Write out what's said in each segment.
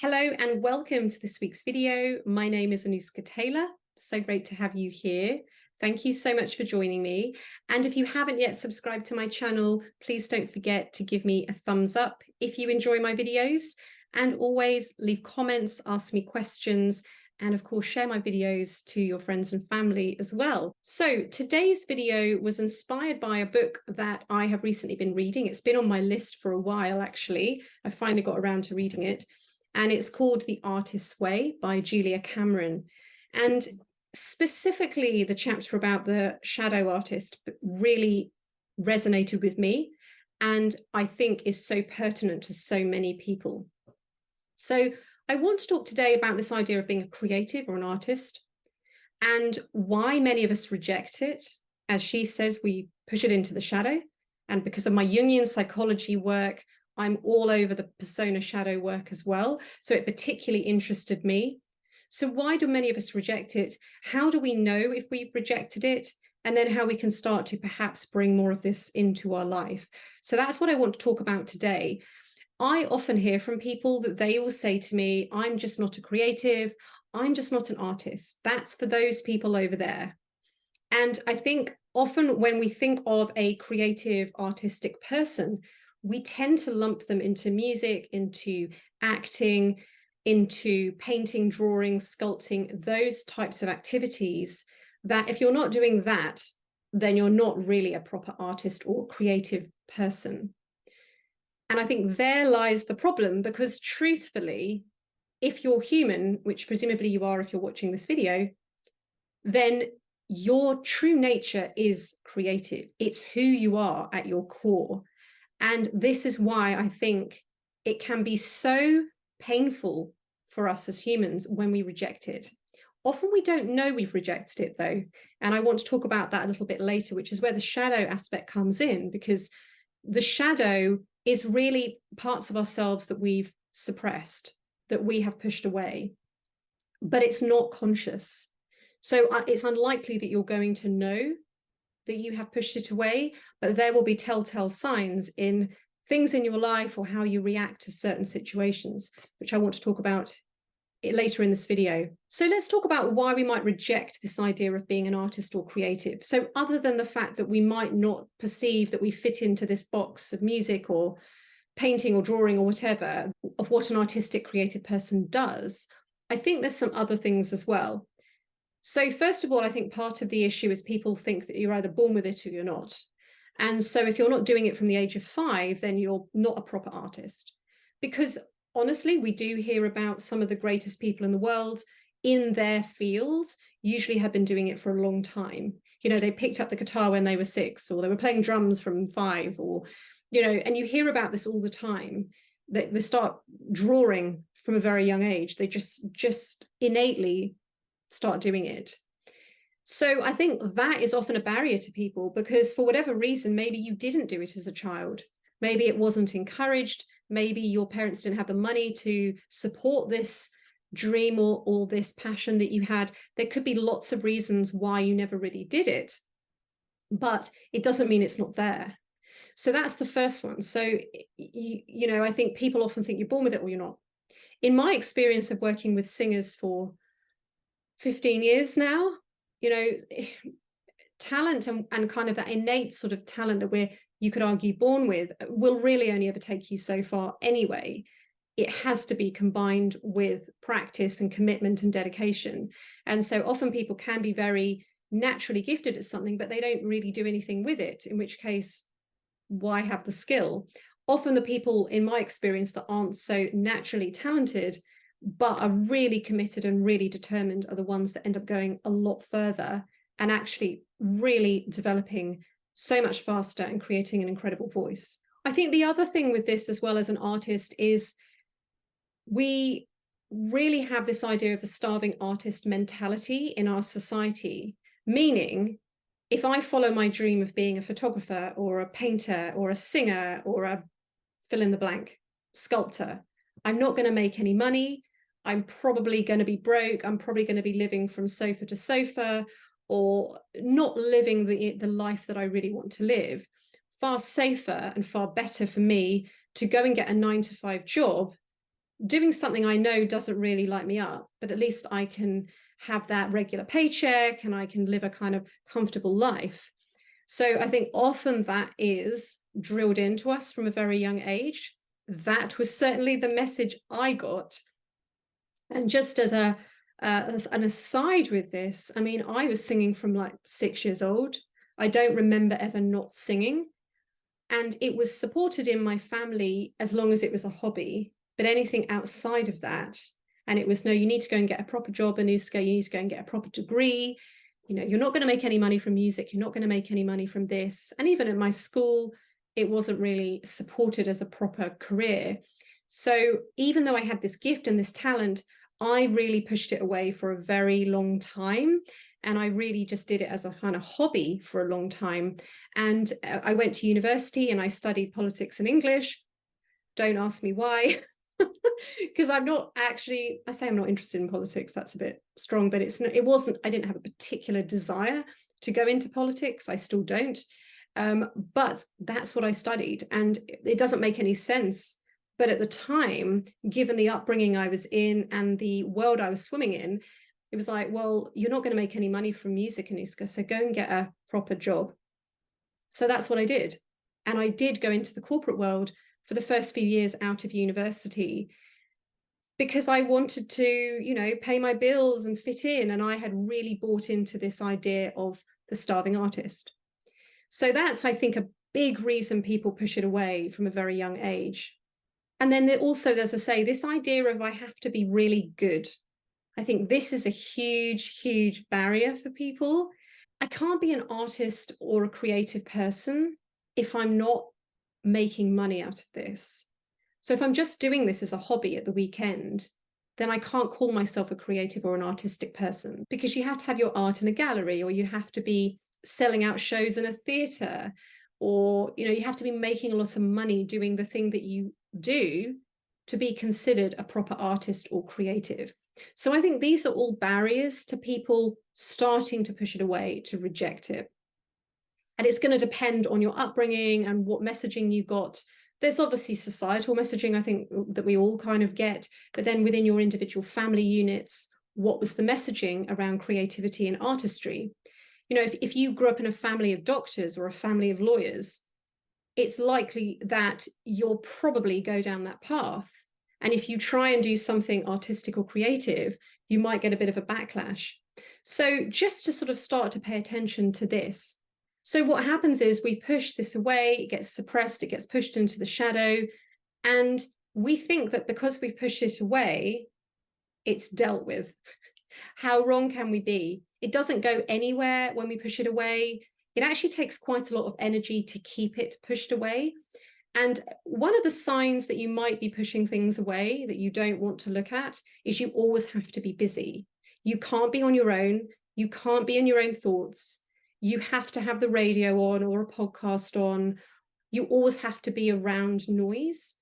Hello and welcome to this week's video. My name is Anuska Taylor. So great to have you here. Thank you so much for joining me. And if you haven't yet subscribed to my channel, please don't forget to give me a thumbs up if you enjoy my videos. And always leave comments, ask me questions, and of course, share my videos to your friends and family as well. So today's video was inspired by a book that I have recently been reading. It's been on my list for a while, actually. I finally got around to reading it. And it's called The Artist's Way by Julia Cameron. And specifically, the chapter about the shadow artist really resonated with me, and I think is so pertinent to so many people. So I want to talk today about this idea of being a creative or an artist and why many of us reject it. As she says, we push it into the shadow. And because of my Jungian psychology work, I'm all over the persona shadow work as well. So it particularly interested me. So why do many of us reject it? How do we know if we've rejected it? And then how we can start to perhaps bring more of this into our life. So that's what I want to talk about today. I often hear from people that they will say to me, I'm just not a creative. I'm just not an artist. That's for those people over there. And I think often when we think of a creative, artistic person, we tend to lump them into music, into acting, into painting, drawing, sculpting, those types of activities that if you're not doing that, then you're not really a proper artist or creative person. And I think there lies the problem, because truthfully, if you're human, which presumably you are if you're watching this video, then your true nature is creative. It's who you are at your core. And this is why I think it can be so painful for us as humans when we reject it. Often we don't know we've rejected it, though. And I want to talk about that a little bit later, which is where the shadow aspect comes in, because the shadow is really parts of ourselves that we've suppressed, that we have pushed away, but it's not conscious. So it's unlikely that you're going to know that you have pushed it away, but there will be telltale signs in things in your life or how you react to certain situations, which I want to talk about later in this video. So let's talk about why we might reject this idea of being an artist or creative. So other than the fact that we might not perceive that we fit into this box of music or painting or drawing or whatever, of what an artistic creative person does, I think there's some other things as well. So first of all, I think part of the issue is people think that you're either born with it or you're not. And so if you're not doing it from the age of 5, then you're not a proper artist. Because honestly, we do hear about some of the greatest people in the world in their fields usually have been doing it for a long time. You know, they picked up the guitar when they were 6, or they were playing drums from 5, or, you know, and you hear about this all the time. They start drawing from a very young age. They just innately start doing it. So I think that is often a barrier to people, because for whatever reason, maybe you didn't do it as a child. Maybe it wasn't encouraged. Maybe your parents didn't have the money to support this dream or this passion that you had. There could be lots of reasons why you never really did it, but it doesn't mean it's not there. So that's the first one. So, you know, I think people often think you're born with it or you're not. In my experience of working with singers for 15 years now, you know, talent and kind of that innate sort of talent that you could argue born with will really only ever take you so far anyway. It has to be combined with practice and commitment and dedication. And so often people can be very naturally gifted at something, but they don't really do anything with it, in which case, why have the skill? Often the people, in my experience, that aren't so naturally talented but are really committed and really determined are the ones that end up going a lot further and actually really developing so much faster and creating an incredible voice. I think the other thing with this as well as an artist is we really have this idea of the starving artist mentality in our society, meaning if I follow my dream of being a photographer or a painter or a singer or a fill in the blank sculptor, I'm not going to make any money. I'm probably going to be broke. I'm probably going to be living from sofa to sofa, or not living the life that I really want to live. Far safer and far better for me to go and get a 9-to-5 job doing something I know doesn't really light me up, but at least I can have that regular paycheck and I can live a kind of comfortable life. So I think often that is drilled into us from a very young age. That was certainly the message I got. And just as an aside with this, I mean, I was singing from like 6 years old. I don't remember ever not singing. And it was supported in my family as long as it was a hobby. But anything outside of that, and it was, no, you need to go and get a proper job, Anuska, you need to go and get a proper degree. You know, you're not going to make any money from music. You're not going to make any money from this. And even at my school, it wasn't really supported as a proper career. So even though I had this gift and this talent, I really pushed it away for a very long time. And I really just did it as a kind of hobby for a long time. And I went to university and I studied politics and English. Don't ask me why, because I'm not actually, I say I'm not interested in politics. That's a bit strong, but it wasn't, I didn't have a particular desire to go into politics. I still don't. But that's what I studied. And it doesn't make any sense. But at the time, given the upbringing I was in and the world I was swimming in, it was like, well, you're not going to make any money from music, Anuska, so go and get a proper job. So that's what I did. And I did go into the corporate world for the first few years out of university because I wanted to, you know, pay my bills and fit in. And I had really bought into this idea of the starving artist. So that's, I think, a big reason people push it away from a very young age. And then also, as I say, this idea of I have to be really good. I think this is a huge, huge barrier for people. I can't be an artist or a creative person if I'm not making money out of this. So if I'm just doing this as a hobby at the weekend, then I can't call myself a creative or an artistic person, because you have to have your art in a gallery, or you have to be selling out shows in a theatre, or, you know, you have to be making a lot of money doing the thing that you do to be considered a proper artist or creative. So I think these are all barriers to people starting to push it away, to reject it. And it's going to depend on your upbringing and what messaging you got. There's obviously societal messaging, I think, that we all kind of get, but then within your individual family units, what was the messaging around creativity and artistry? You know, if you grew up in a family of doctors or a family of lawyers, it's likely that you'll probably go down that path. And if you try and do something artistic or creative, you might get a bit of a backlash. So just to sort of start to pay attention to this. So what happens is we push this away, it gets suppressed, it gets pushed into the shadow. And we think that because we've pushed it away, it's dealt with. How wrong can we be? It doesn't go anywhere when we push it away. It actually takes quite a lot of energy to keep it pushed away. And one of the signs that you might be pushing things away that you don't want to look at is you always have to be busy. You can't be on your own. You can't be in your own thoughts. You have to have the radio on or a podcast on. You always have to be around noise.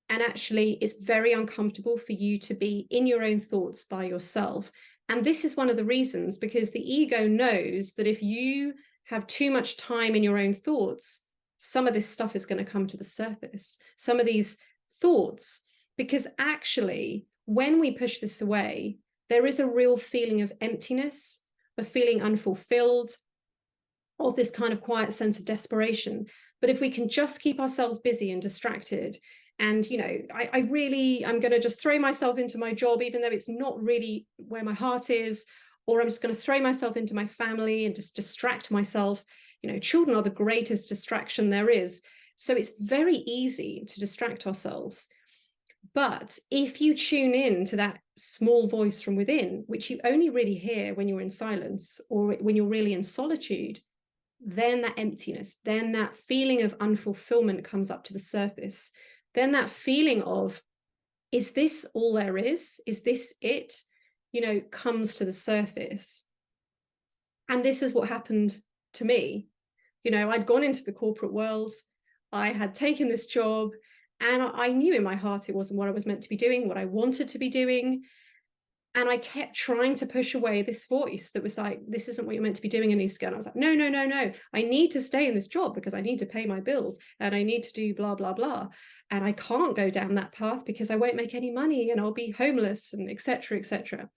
And actually, it's very uncomfortable for you to be in your own thoughts by yourself. And this is one of the reasons, because the ego knows that if you have too much time in your own thoughts, some of this stuff is going to come to the surface, some of these thoughts, because actually, when we push this away, there is a real feeling of emptiness, of feeling unfulfilled, of this kind of quiet sense of desperation. But if we can just keep ourselves busy and distracted, and, you know, I'm going to just throw myself into my job, even though it's not really where my heart is, or I'm just going to throw myself into my family and just distract myself. You know, children are the greatest distraction there is. So it's very easy to distract ourselves. But if you tune in to that small voice from within, which you only really hear when you're in silence or when you're really in solitude, then that emptiness, then that feeling of unfulfillment comes up to the surface. Then that feeling of, is this all there is? Is this it? You know, comes to the surface. And this is what happened to me. You know, I'd gone into the corporate world, I had taken this job, and I knew in my heart it wasn't what I was meant to be doing, what I wanted to be doing. And I kept trying to push away this voice that was like, this isn't what you're meant to be doing, Anuska. And I was like, no, no, no, no. I need to stay in this job because I need to pay my bills and I need to do blah, blah, blah. And I can't go down that path because I won't make any money and I'll be homeless and etc., etc.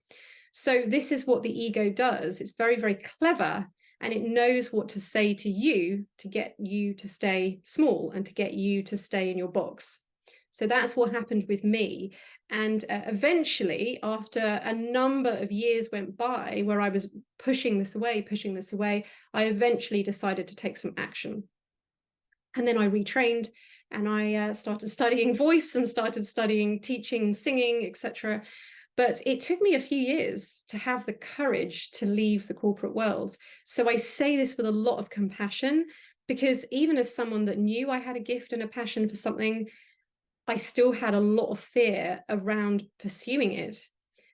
So this is what the ego does. It's very, very clever, and it knows what to say to you to get you to stay small and to get you to stay in your box. So that's what happened with me. And eventually, after a number of years went by where I was pushing this away, I eventually decided to take some action. And then I retrained and I started studying voice and started studying teaching, singing, etc. But it took me a few years to have the courage to leave the corporate world. So I say this with a lot of compassion, because even as someone that knew I had a gift and a passion for something, I still had a lot of fear around pursuing it.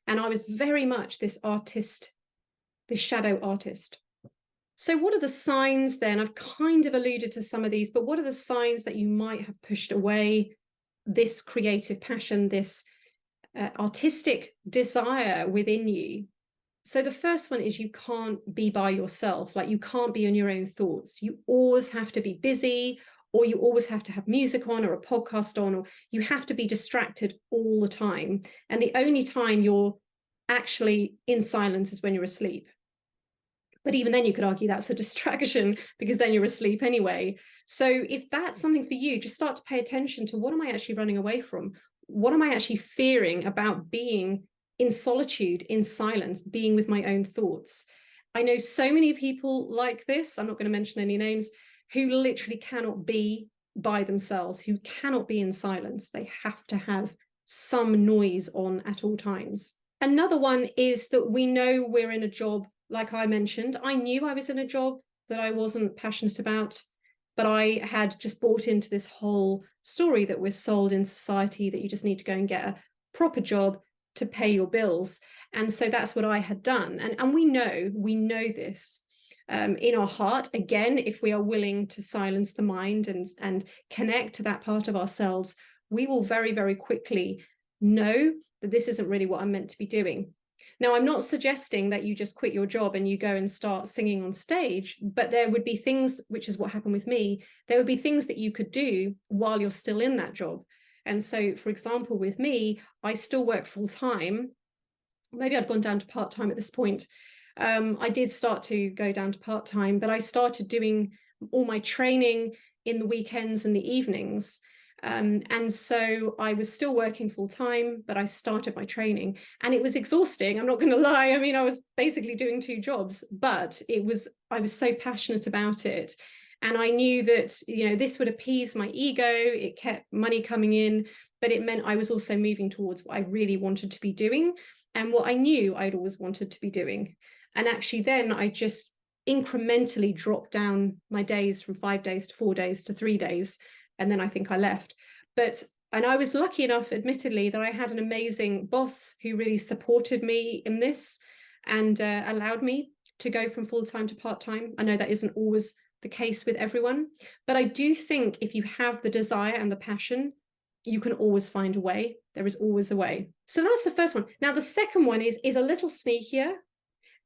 And I was very much this artist, this shadow artist. So what are the signs then? I've kind of alluded to some of these, but what are the signs that you might have pushed away this creative passion, this artistic desire within you? So the first one is you can't be by yourself. Like, you can't be in your own thoughts. You always have to be busy, or you always have to have music on or a podcast on, or you have to be distracted all the time. And the only time you're actually in silence is when you're asleep. But even then you could argue that's a distraction, because then you're asleep anyway. So if that's something for you, just start to pay attention to, what am I actually running away from? What am I actually fearing about being in solitude, in silence, being with my own thoughts? I know so many people like this, I'm not going to mention any names, who literally cannot be by themselves, who cannot be in silence. They have to have some noise on at all times. Another one is that we know we're in a job, like I mentioned. I knew I was in a job that I wasn't passionate about, but I had just bought into this whole story that we're sold in society, that you just need to go and get a proper job to pay your bills. And so that's what I had done. And we know this. In our heart, again, if we are willing to silence the mind and connect to that part of ourselves, we will very, very quickly know that this isn't really what I'm meant to be doing. Now, I'm not suggesting that you just quit your job and you go and start singing on stage, but there would be things, which is what happened with me, there would be things that you could do while you're still in that job. And so, for example, with me, I still work full time. Maybe I'd gone down to part-time at this point. I did start to go down to part-time, but I started doing all my training in the weekends and the evenings. And so I was still working full-time, but I started my training, and it was exhausting. I'm not going to lie. I mean, I was basically doing 2 jobs, but I was so passionate about it. And I knew that, this would appease my ego. It kept money coming in, but it meant I was also moving towards what I really wanted to be doing and what I knew I'd always wanted to be doing. And actually then I just incrementally dropped down my days from 5 days to 4 days to 3 days. And then I think I left. And I was lucky enough, admittedly, that I had an amazing boss who really supported me in this and allowed me to go from full-time to part-time. I know that isn't always the case with everyone, but I do think if you have the desire and the passion, you can always find a way. There is always a way. So that's the first one. Now, the second one is a little sneakier.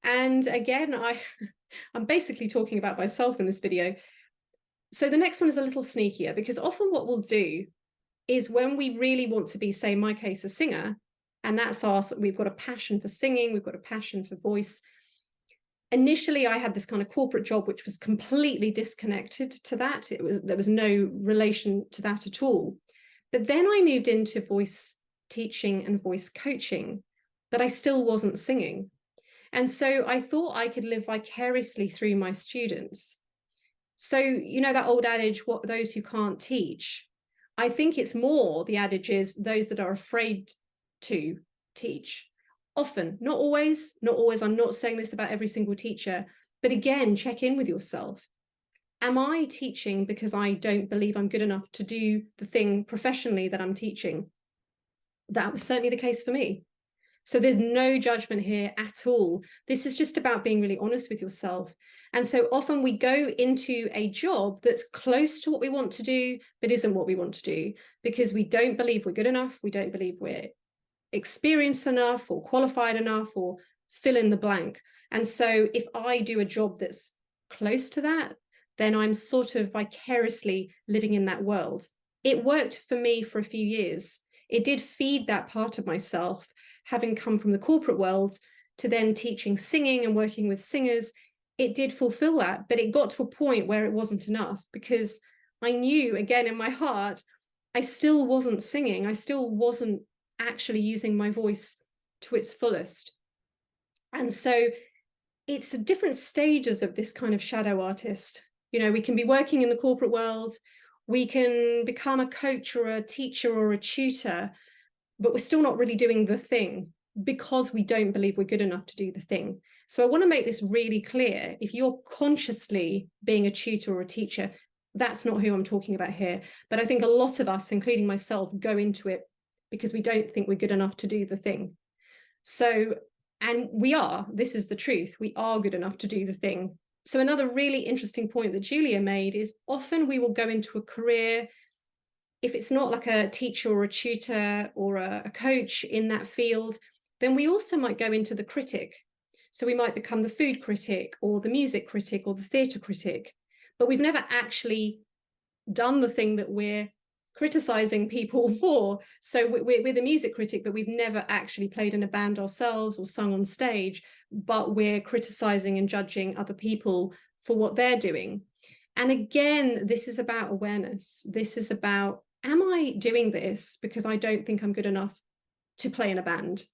And again, I'm basically talking about myself in this video. So the next one is a little sneakier, because often what we'll do is, when we really want to be, say in my case, a singer, and we've got a passion for singing, we've got a passion for voice. Initially, I had this kind of corporate job, which was completely disconnected to that. There was no relation to that at all. But then I moved into voice teaching and voice coaching, but I still wasn't singing. And so I thought I could live vicariously through my students. So, that old adage, what those who can't teach, I think it's more, the adage is those that are afraid to teach. Often, not always, I'm not saying this about every single teacher, but again, check in with yourself. Am I teaching because I don't believe I'm good enough to do the thing professionally that I'm teaching? That was certainly the case for me. So there's no judgment here at all. This is just about being really honest with yourself. And so often we go into a job that's close to what we want to do, but isn't what we want to do, because we don't believe we're good enough. We don't believe we're experienced enough or qualified enough or fill in the blank. And so if I do a job that's close to that, then I'm sort of vicariously living in that world. It worked for me for a few years. It did feed that part of myself, having come from the corporate world to then teaching singing and working with singers. It did fulfill that, but it got to a point where it wasn't enough, because I knew, again, in my heart, I still wasn't singing. I still wasn't actually using my voice to its fullest. And so it's different stages of this kind of shadow artist. You know, we can be working in the corporate world, we can become a coach or a teacher or a tutor, but we're still not really doing the thing because we don't believe we're good enough to do the thing. So I want to make this really clear. If you're consciously being a tutor or a teacher, that's not who I'm talking about here. But I think a lot of us, including myself, go into it because we don't think we're good enough to do the thing. So, and we are, this is the truth, we are good enough to do the thing. So another really interesting point that Julia made is often we will go into a career, if it's not like a teacher or a tutor or a coach in that field, then we also might go into the critic. So we might become the food critic or the music critic or the theatre critic, but we've never actually done the thing that we're criticizing people for. So we're the music critic, but we've never actually played in a band ourselves or sung on stage, but we're criticizing and judging other people for what they're doing. And again, this is about awareness. This is about, am I doing this because I don't think I'm good enough to play in a band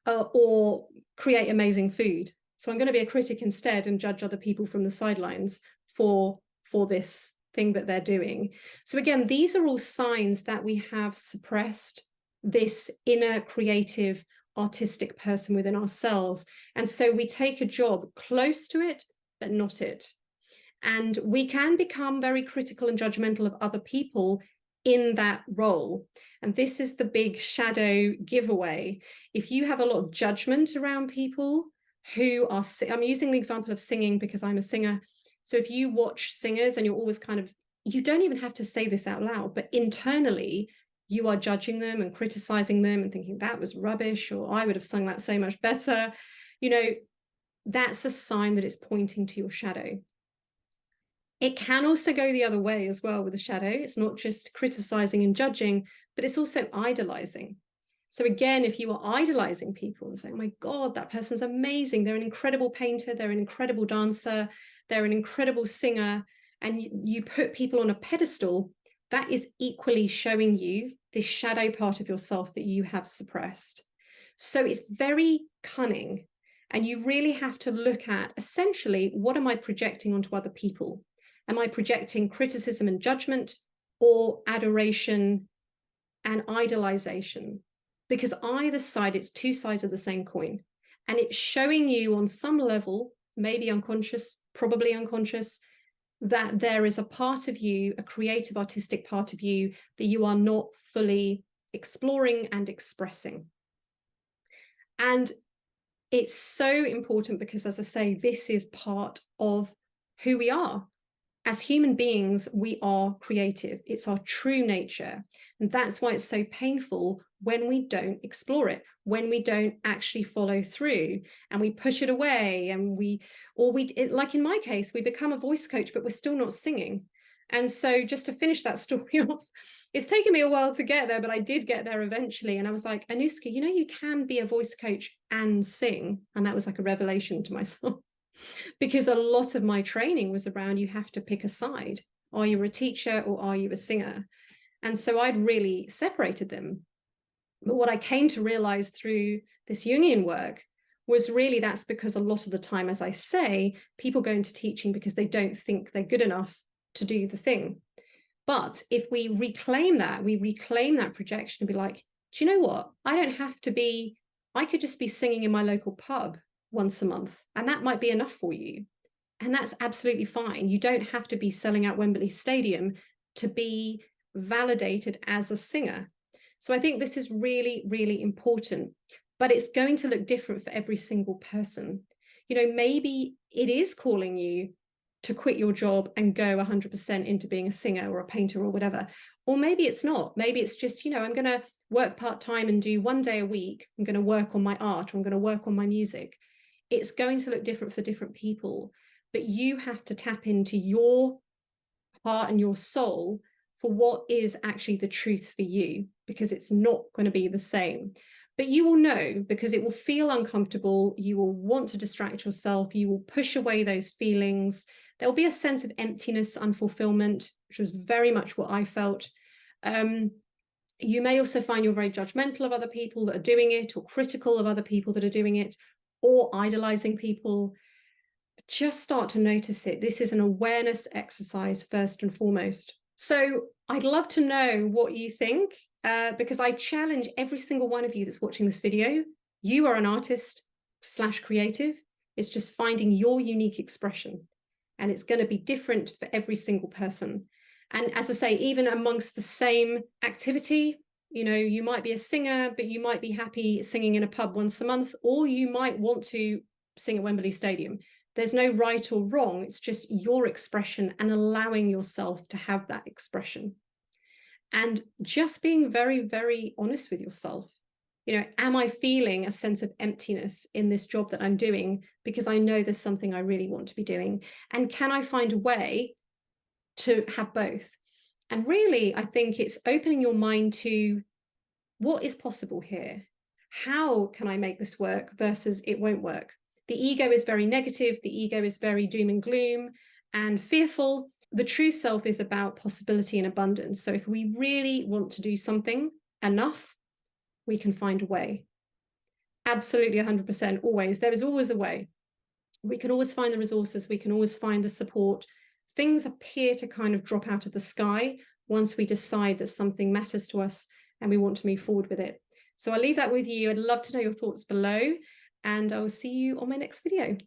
or create amazing food? So I'm going to be a critic instead and judge other people from the sidelines for this thing that they're doing. So again, these are all signs that we have suppressed this inner creative artistic person within ourselves. And so we take a job close to it, but not it. And we can become very critical and judgmental of other people in that role. And this is the big shadow giveaway. If you have a lot of judgment around people who are, I'm using the example of singing because I'm a singer. So if you watch singers and you're always kind of, you don't even have to say this out loud, but internally you are judging them and criticizing them and thinking that was rubbish, or I would have sung that so much better. You know, that's a sign that it's pointing to your shadow. It can also go the other way as well with the shadow. It's not just criticizing and judging, but it's also idolizing. So again, if you are idolizing people and saying, oh my God, that person's amazing, they're an incredible painter, they're an incredible dancer, they're an incredible singer, and you put people on a pedestal, that is equally showing you this shadow part of yourself that you have suppressed. So it's very cunning, and you really have to look at, essentially, what am I projecting onto other people? Am I projecting criticism and judgment, or adoration and idolization? Because either side, it's two sides of the same coin. And it's showing you on some level, maybe unconscious, probably unconscious, that there is a part of you, a creative, artistic part of you, that you are not fully exploring and expressing. And it's so important because, as I say, this is part of who we are. As human beings, we are creative. It's our true nature. And that's why it's so painful when we don't explore it, when we don't actually follow through and we push it away. And like in my case, we become a voice coach, but we're still not singing. And so just to finish that story off, it's taken me a while to get there, but I did get there eventually. And I was like, Anuska, you know, you can be a voice coach and sing. And that was like a revelation to myself. Because a lot of my training was around, you have to pick a side. Are you a teacher or are you a singer? And so I'd really separated them. But what I came to realize through this Jungian work was really that's because a lot of the time, as I say, people go into teaching because they don't think they're good enough to do the thing. But if we reclaim that projection and be like, do you know what? I could just be singing in my local pub once a month, and that might be enough for you. And that's absolutely fine. You don't have to be selling out Wembley Stadium to be validated as a singer. So I think this is really, really important, but it's going to look different for every single person. You know, maybe it is calling you to quit your job and go 100% into being a singer or a painter or whatever. Or maybe it's not. Maybe it's just, you know, I'm going to work part-time and do 1 day a week, I'm going to work on my art, or I'm going to work on my music. It's going to look different for different people, but you have to tap into your heart and your soul for what is actually the truth for you, because it's not going to be the same. But you will know, because it will feel uncomfortable. You will want to distract yourself. You will push away those feelings. There will be a sense of emptiness, unfulfillment, which was very much what I felt. You may also find you're very judgmental of other people that are doing it, or critical of other people that are doing it, or idolizing people. Just start to notice it. This is an awareness exercise first and foremost. So I'd love to know what you think, because I challenge every single one of you that's watching this video. You are an artist / creative. It's just finding your unique expression, and it's going to be different for every single person. And as I say, even amongst the same activity, you know, you might be a singer, but you might be happy singing in a pub once a month, or you might want to sing at Wembley Stadium. There's no right or wrong. It's just your expression and allowing yourself to have that expression. And just being very, very honest with yourself. You know, am I feeling a sense of emptiness in this job that I'm doing because I know there's something I really want to be doing? And can I find a way to have both? And really, I think it's opening your mind to what is possible here. How can I make this work versus it won't work? The ego is very negative. The ego is very doom and gloom and fearful. The true self is about possibility and abundance. So if we really want to do something enough, we can find a way. Absolutely 100%, always. There is always a way. We can always find the resources. We can always find the support. Things appear to kind of drop out of the sky once we decide that something matters to us and we want to move forward with it. So I'll leave that with you. I'd love to know your thoughts below, and I will see you on my next video.